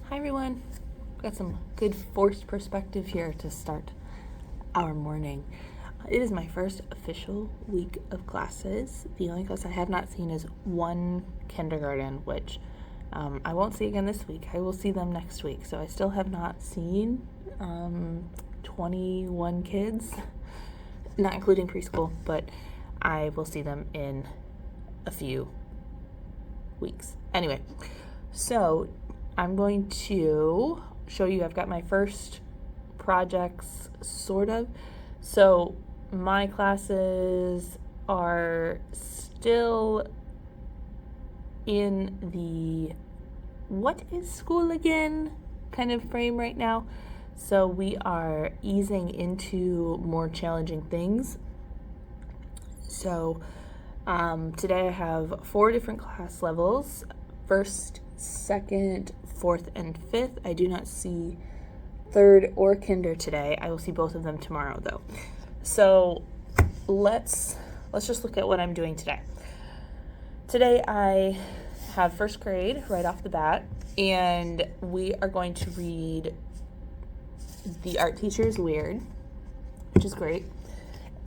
Hi everyone. Got some good forced perspective here to start our morning. It is my first official week of classes. The only class I have not seen is one kindergarten, which I won't see again this week. I will see them next week. So I still have not seen 21 kids, not including preschool, but I will see them in a few weeks. Anyway, so I'm going to show you, I've got my first projects, sort of. So my classes are still in the what is school again kind of frame right now. So we are easing into more challenging things. So today I have 4 different class levels: first, second, fourth, and fifth. I do not see third or kinder today. I will see both of them tomorrow though. So let's just look at what I'm doing today. Today I have first grade right off the bat, and we are going to read The Art Teacher's Weird, which is great.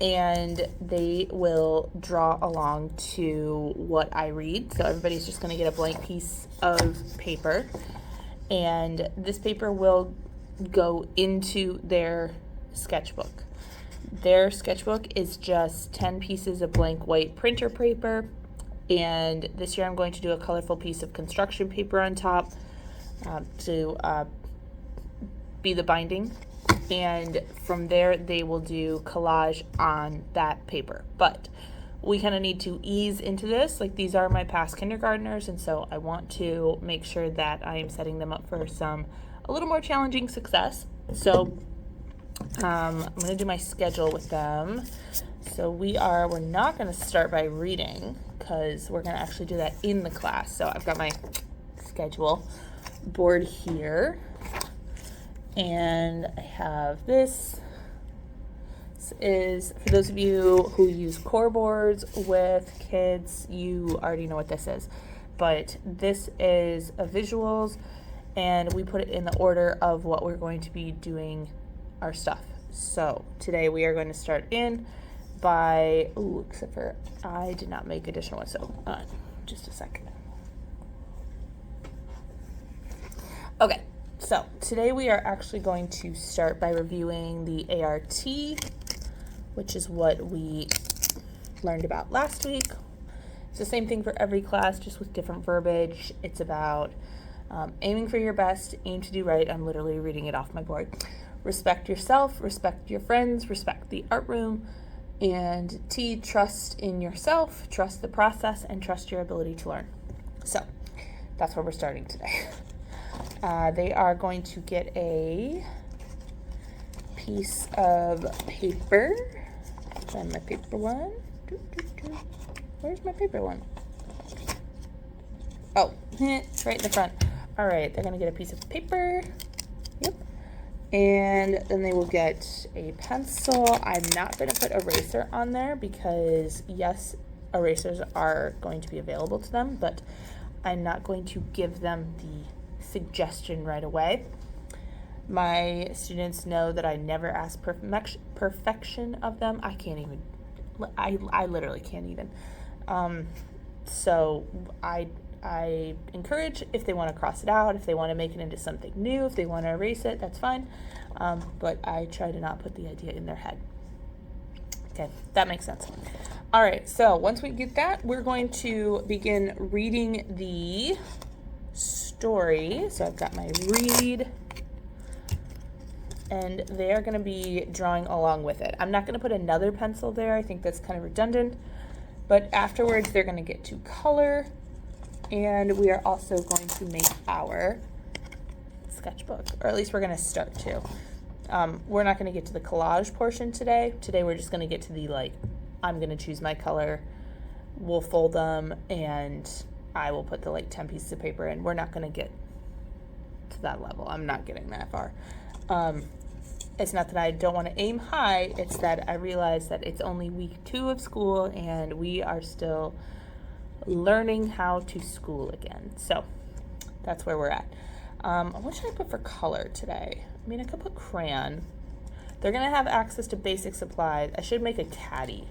And they will draw along to what I read. So everybody's just going to get a blank piece of paper, and this paper will go into their sketchbook. Their sketchbook is just 10 pieces of blank white printer paper, and this year I'm going to do a colorful piece of construction paper on top to be the binding. And from there they will do collage on that paper. But we kind of need to ease into this. Like, these are my past kindergartners, and so I want to make sure that I am setting them up for a little more challenging success. So I'm going to do my schedule with them. So we're not going to start by reading, because we're going to actually do that in the class. So I've got my schedule board here, and I have this. This is, for those of you who use core boards with kids, you already know what this is. But this is a visuals, and we put it in the order of what we're going to be doing our stuff. So today we are going to start in by, except for I did not make additional ones, so just a second. Okay. So today we are actually going to start by reviewing the ART, which is what we learned about last week. It's the same thing for every class, just with different verbiage. It's about aiming for your best, aim to do right. I'm literally reading it off my board. Respect yourself, respect your friends, respect the art room, and T, trust in yourself, trust the process, and trust your ability to learn. So that's where we're starting today. They are going to get a piece of paper. Find my paper one. Where's my paper one? Oh, it's right in the front. All right, they're going to get a piece of paper. Yep. And then they will get a pencil. I'm not going to put eraser on there because, yes, erasers are going to be available to them, but I'm not going to give them the suggestion right away. My students know that I never ask perfection of them. I can't even, I literally can't even. So I encourage, if they want to cross it out, if they want to make it into something new, if they want to erase it, that's fine. But I try to not put the idea in their head. Okay, that makes sense. All right, so once we get that, we're going to begin reading the story. So I've got my read, and they are going to be drawing along with it. I'm not going to put another pencil there. I think that's kind of redundant. But afterwards, they're going to get to color, and we are also going to make our sketchbook, or at least we're going to start to. We're not going to get to the collage portion today. Today we're just going to get to the, I'm going to choose my color. We'll fold them, and I will put the 10 pieces of paper in. We're not going to get to that level. I'm not getting that far. It's not that I don't want to aim high. It's that I realize that it's only week 2 of school, and we are still learning how to school again. So that's where we're at. What should I put for color today? I mean, I could put crayon. They're going to have access to basic supplies. I should make a caddy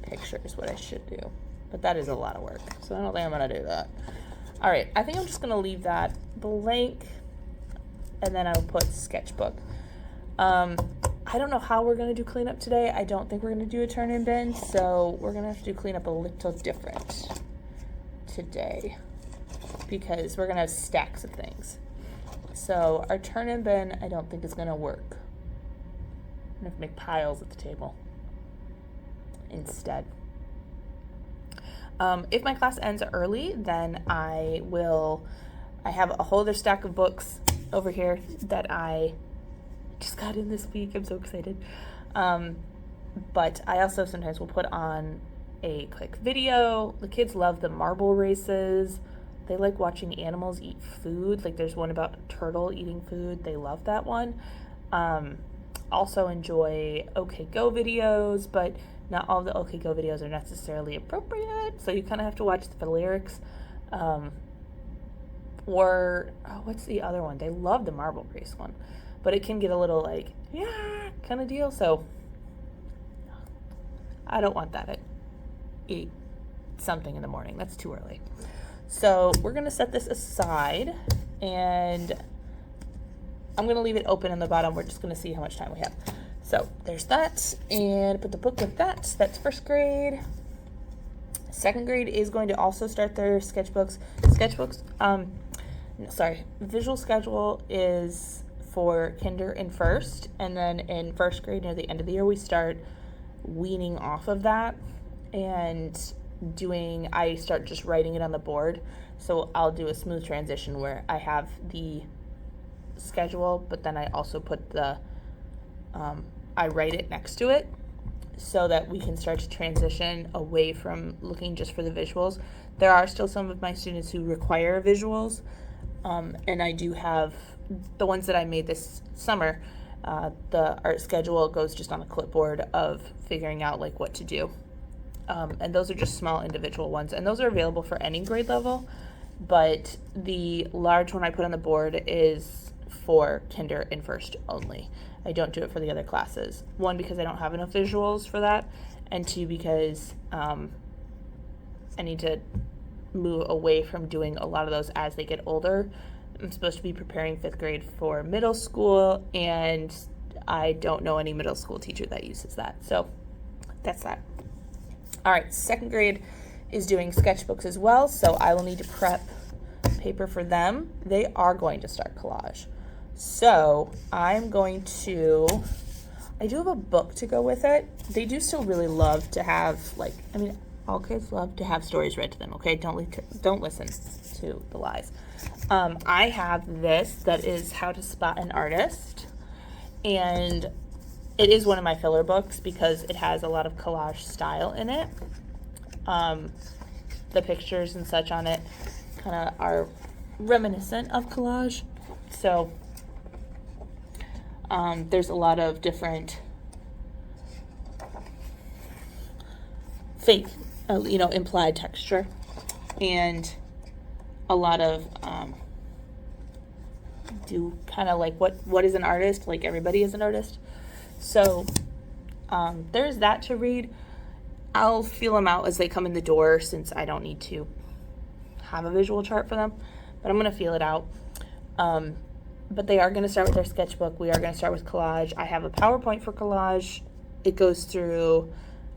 picture is what I should do. But that is a lot of work, so I don't think I'm going to do that. All right, I think I'm just going to leave that blank, and then I'll put sketchbook. I don't know how we're going to do cleanup today. I don't think we're going to do a turn-in bin, so we're going to have to do cleanup a little different today because we're going to have stacks of things. So our turn-in bin, I don't think is going to work. I'm going to have to make piles at the table instead. If my class ends early, then I have a whole other stack of books over here that I just got in this week. I'm so excited. But I also sometimes will put on a quick video. The kids love the marble races. They like watching animals eat food. Like there's one about a turtle eating food. They love that one. Also enjoy OK Go videos, but not all the OK Go videos are necessarily appropriate. So you kind of have to watch the lyrics. What's the other one? They love the marble race one, but it can get a little like, yeah, kind of deal. So I don't want that at 8 something in the morning. That's too early. So we're going to set this aside, and I'm going to leave it open in the bottom. We're just going to see how much time we have. So there's that, and put the book with that. That's first grade. Second grade is going to also start their sketchbooks. Visual schedule is for kinder and first, and then in first grade near the end of the year we start weaning off of that and I start just writing it on the board. So I'll do a smooth transition where I have the schedule, but then I also put I write it next to it so that we can start to transition away from looking just for the visuals. There are still some of my students who require visuals, and I do have the ones that I made this summer. The art schedule goes just on a clipboard of figuring out like what to do. And those are just small individual ones, and those are available for any grade level, but the large one I put on the board is for kinder and first only. I don't do it for the other classes. 1, because I don't have enough visuals for that, and 2, because I need to move away from doing a lot of those as they get older. I'm supposed to be preparing 5th grade for middle school, and I don't know any middle school teacher that uses that. So that's that. All right, second grade is doing sketchbooks as well, so I will need to prep paper for them. They are going to start collage. So I do have a book to go with it. They do still really love to have, all kids love to have stories read to them, okay? Don't listen to the lies. I have this that is How to Spot an Artist, and it is one of my filler books because it has a lot of collage style in it. The pictures and such on it kind of are reminiscent of collage. So there's a lot of different fake, implied texture, and a lot of do kind of like what is an artist, like everybody is an artist. So there's that to read. I'll feel them out as they come in the door since I don't need to have a visual chart for them, but I'm going to feel it out. But they are going to start with their sketchbook. We are going to start with collage. I have a PowerPoint for collage. It goes through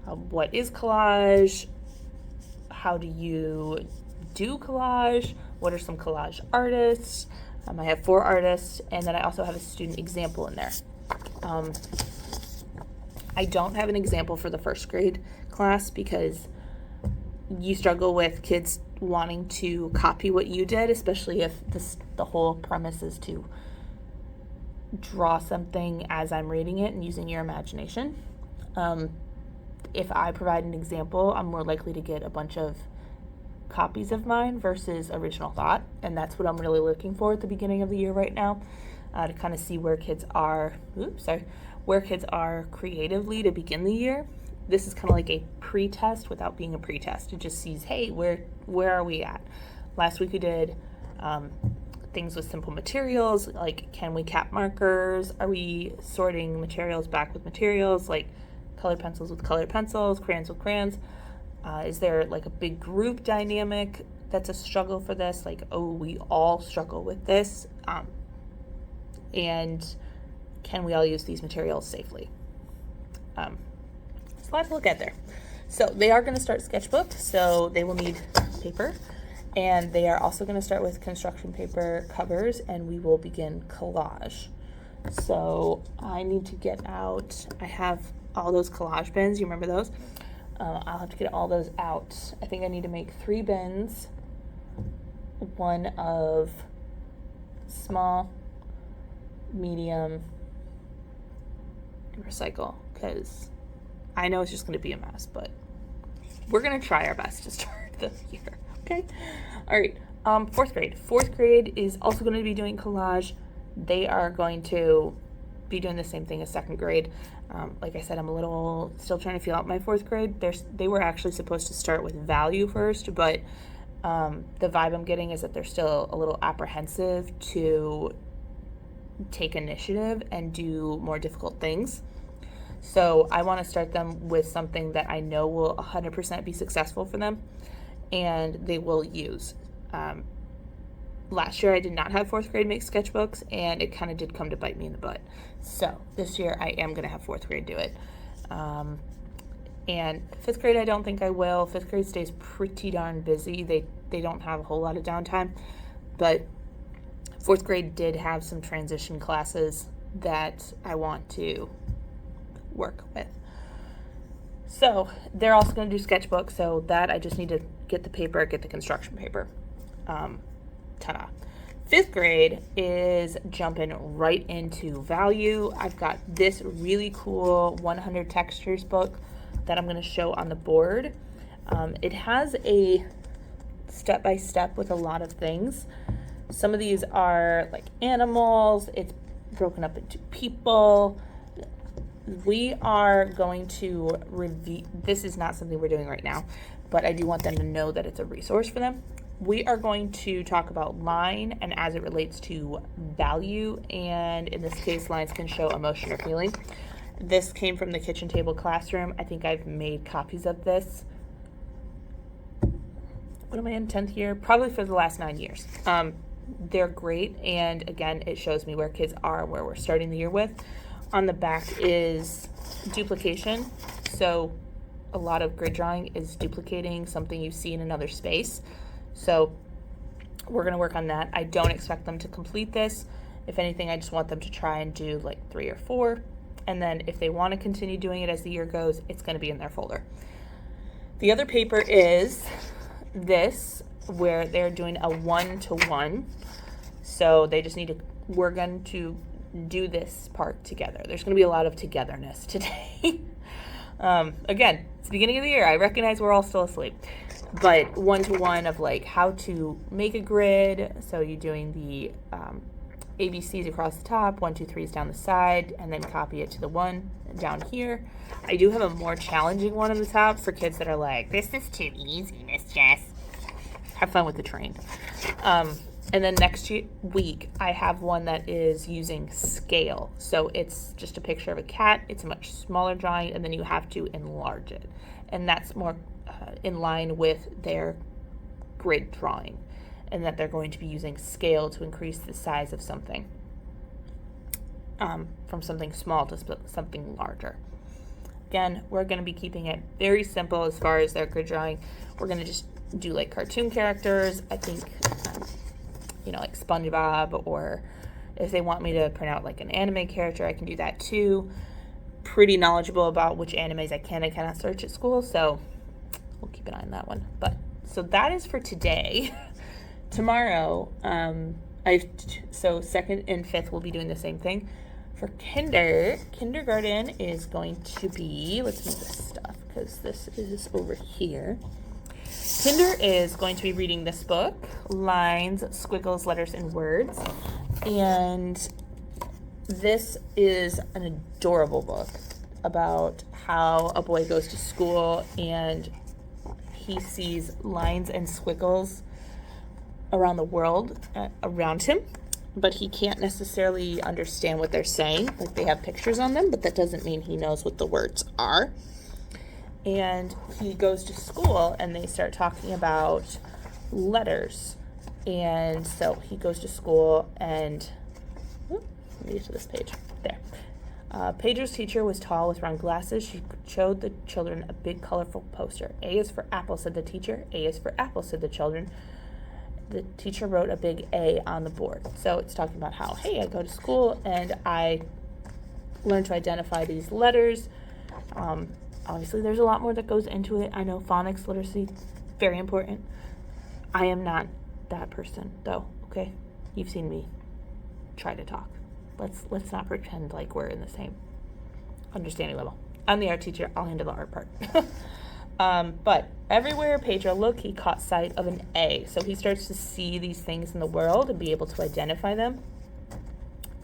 what is collage, how do you do collage, what are some collage artists. I have 4 artists, and then I also have a student example in there. I don't have an example for the first grade class because you struggle with kids wanting to copy what you did, especially if the whole premise is to draw something as I'm reading it and using your imagination. If I provide an example, I'm more likely to get a bunch of copies of mine versus original thought, and that's what I'm really looking for at the beginning of the year right now, to kind of see where kids are creatively to begin the year. This is kind of like a pre-test without being a pre-test. It just sees, hey, where are we at? Last week we did Things with simple materials, like can we cap markers? Are we sorting materials back with materials, like colored pencils with colored pencils, crayons with crayons? Is there like a big group dynamic that's a struggle for this? Like, oh, we all struggle with this. And can we all use these materials safely? There's a lot to look at there. So they are going to start sketchbook, so they will need paper. And they are also going to start with construction paper covers, and we will begin collage. So I need to get out, I have all those collage bins, you remember those? I'll have to get all those out. I think I need to make 3 bins, one of small, medium, and recycle, because I know it's just going to be a mess, but we're going to try our best to start the year. Okay. All right. 4th grade. 4th grade is also going to be doing collage. They are going to be doing the same thing as 2nd grade. Like I said, I'm still trying to feel out my 4th grade. They were actually supposed to start with value first, but the vibe I'm getting is that they're still a little apprehensive to take initiative and do more difficult things. So I want to start them with something that I know will 100% be successful for them and they will use. Last year I did not have 4th grade make sketchbooks, and it kind of did come to bite me in the butt. So this year I am going to have 4th grade do it. And 5th grade I don't think I will. 5th grade stays pretty darn busy. They don't have a whole lot of downtime, but 4th grade did have some transition classes that I want to work with. So they're also going to do sketchbook, so that I just need to get the paper, get the construction paper. Ta-da. 5th grade is jumping right into value. I've got this really cool 100 textures book that I'm going to show on the board. It has a step-by-step with a lot of things. Some of these are like animals. It's broken up into people. We are going to review, this is not something we're doing right now, but I do want them to know that it's a resource for them. We are going to talk about line and as it relates to value, and in this case, lines can show emotion or feeling. This came from the kitchen table classroom. I think I've made copies of this. What am I in 10th year? Probably for the last 9 years. They're great, and again, it shows me where kids are, where we're starting the year with. On the back is duplication. So a lot of grid drawing is duplicating something you see in another space. So we're going to work on that. I don't expect them to complete this. If anything, I just want them to try and do like 3 or 4. And then if they want to continue doing it as the year goes, it's going to be in their folder. The other paper is this, where they're doing a 1-to-1. So they just need to, we're going to do this part together. There's going to be a lot of togetherness today. Again, it's the beginning of the year. I recognize we're all still asleep. But 1-to-1 of like how to make a grid. So you're doing the ABCs across the top, 1, 2, 3s down the side, and then copy it to the 1 down here. I do have a more challenging one on the top for kids that are like, this is too easy, Miss Jess. Have fun with the train. And then next week, I have one that is using scale. So it's just a picture of a cat. It's a much smaller drawing, and then you have to enlarge it. And that's more in line with their grid drawing, and that they're going to be using scale to increase the size of something, from something small to something larger. Again, we're going to be keeping it very simple as far as their grid drawing. We're going to just do like cartoon characters. I think, like SpongeBob, or if they want me to print out like an anime character, I can do that too. Pretty knowledgeable about which animes I can and cannot search at school, so we'll keep an eye on that one. But so that is for today. Tomorrow, so 2nd and 5th will be doing the same thing. For kindergarten is going to be, let's move this stuff because this is over here. Kinder is going to be reading this book, Lines, Squiggles, Letters, and Words. And this is an adorable book about how a boy goes to school and he sees lines and squiggles around the world around him, but he can't necessarily understand what they're saying. Like, they have pictures on them, but that doesn't mean he knows what the words are. And he goes to school, and they start talking about letters. And so he goes to school, and let me get to this page. There. Pedro's teacher was tall with round glasses. She showed the children a big, colorful poster. A is for apple, said the teacher. A is for apple, said the children. The teacher wrote a big A on the board. So it's talking about how, hey, I go to school and I learn to identify these letters. Obviously, there's a lot more that goes into it. I know phonics literacy, very important. I am not that person, though, okay? You've seen me try to talk. Let's not pretend like we're in the same understanding level. I'm the art teacher. I'll handle the art part. But everywhere Pedro looked, he caught sight of an A. So he starts to see these things in the world and be able to identify them.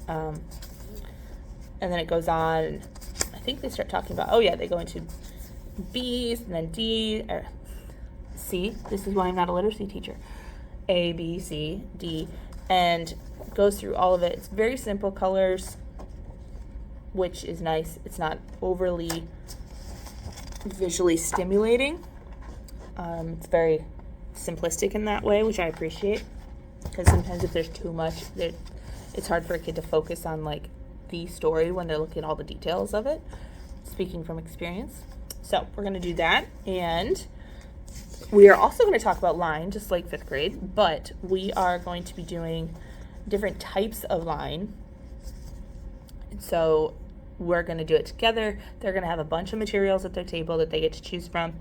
And then it goes on. And I think they start talking about, they go into B's and then D, or C. This is why I'm not a literacy teacher. A, B, C, D, and goes through all of it. It's very simple colors, which is nice. It's not overly visually stimulating. It's very simplistic in that way, which I appreciate, because sometimes if there's too much, it's hard for a kid to focus on like the story when they're looking at all the details of it, speaking from experience. So we're going to do that, and we are also going to talk about line, just like 5th grade, but we are going to be doing different types of line. So we're going to do it together. They're going to have a bunch of materials at their table that they get to choose from.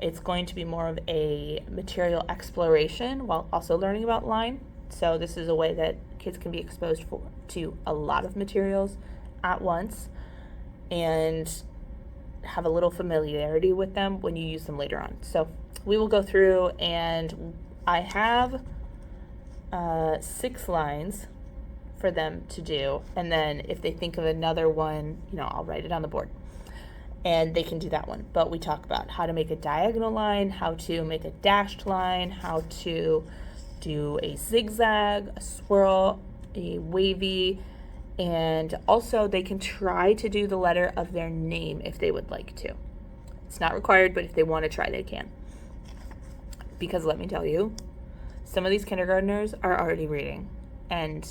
It's going to be more of a material exploration while also learning about line. So this is a way that kids can be exposed to a lot of materials at once and have a little familiarity with them when you use them later on. So we will go through, and I have 6 lines for them to do, and then if they think of another one, I'll write it on the board and they can do that one. But we talk about how to make a diagonal line, how to make a dashed line, how to do a zigzag, a swirl, a wavy, and also they can try to do the letter of their name if they would like to. It's not required, but if they want to try, they can. Because let me tell you, some of these kindergartners are already reading. And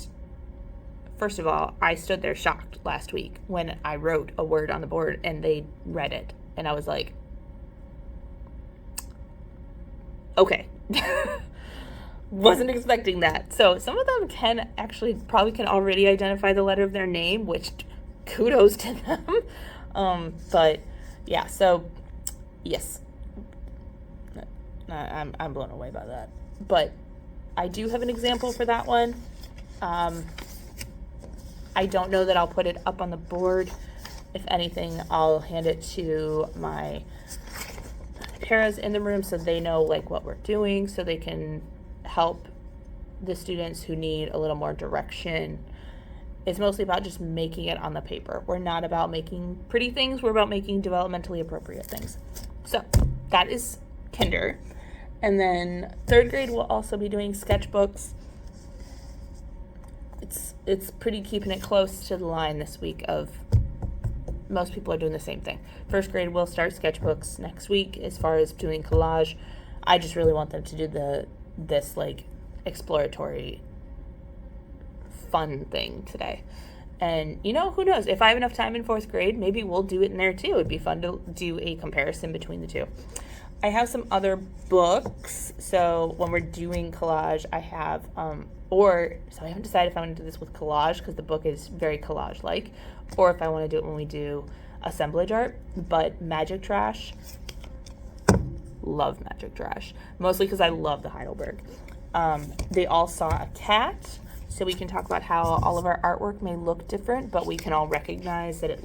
first of all, I stood there shocked last week when I wrote a word on the board and they read it. And I was like, okay. Wasn't expecting that. So some of them probably can already identify the letter of their name, which kudos to them. But yeah, so yes, I'm blown away by that. But I do have an example for that one. I don't know that I'll put it up on the board. If anything, I'll hand it to my paras in the room so they know like what we're doing, so they can help the students who need a little more direction. It's mostly about just making it on the paper. We're not about making pretty things. We're about making developmentally appropriate things. So that is kinder. And then 3rd grade will also be doing sketchbooks. It's pretty keeping it close to the line this week of most people are doing the same thing. 1st grade will start sketchbooks next week as far as doing collage. I just really want them to do this like exploratory fun thing today. And who knows, if I have enough time in 4th grade, maybe we'll do it in there too. It'd be fun to do a comparison between the two. I have some other books, so when we're doing collage, I have so I haven't decided if I want to do this with collage because the book is very collage-like, or if I want to do it when we do assemblage art. But Magic Trash, love Magic Trash, mostly because I love the Heidelberg. They all saw a cat, so we can talk about how all of our artwork may look different, but we can all recognize that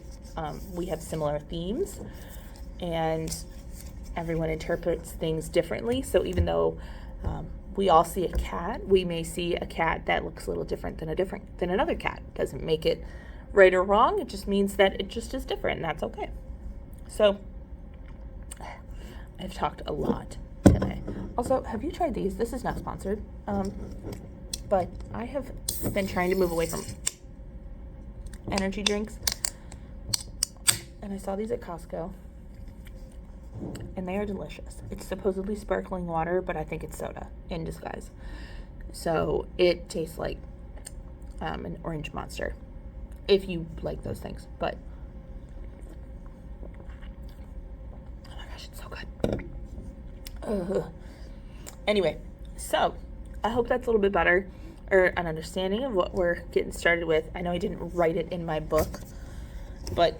we have similar themes, and everyone interprets things differently. So even though we all see a cat, we may see a cat that looks a little different than another cat. Doesn't make it right or wrong. It just means that it just is different, and that's okay. So I've talked a lot today. Also, have you tried these? This is not sponsored. But I have been trying to move away from energy drinks. And I saw these at Costco. And they are delicious. It's supposedly sparkling water, but I think it's soda in disguise. So it tastes like an orange Monster, if you like those things. But oh my gosh, it's so good. Anyway, so I hope that's a little bit better, or an understanding of what we're getting started with. I know I didn't write it in my book, but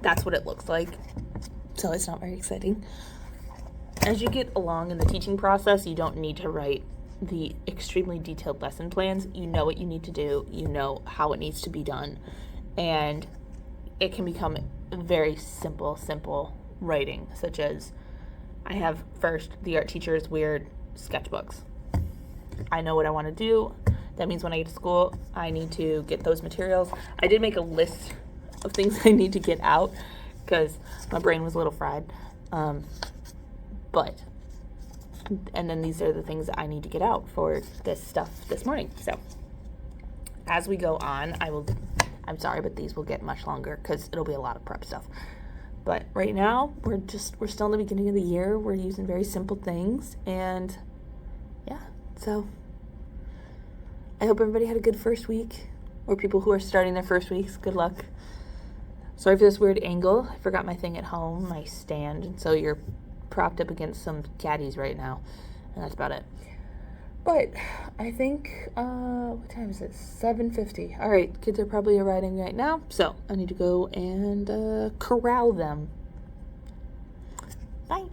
that's what it looks like. So it's not very exciting. As you get along in the teaching process, you don't need to write the extremely detailed lesson plans. You know what you need to do. You know how it needs to be done. And it can become very simple writing, such as I have first the art teacher's weird sketchbooks. I know what I want to do. That means when I get to school, I need to get those materials. I did make a list of things I need to get out because my brain was a little fried. And then these are the things that I need to get out for this stuff this morning. So as we go on, I'm sorry, but these will get much longer because it'll be a lot of prep stuff. But right now, we're still in the beginning of the year. We're using very simple things. And yeah, so I hope everybody had a good first week, or people who are starting their first weeks, good luck. Sorry for this weird angle. I forgot my thing at home, my stand, and so you're propped up against some caddies right now, and that's about it. But I think, what time is it? 7:50. All right, kids are probably arriving right now, so I need to go and corral them. Bye.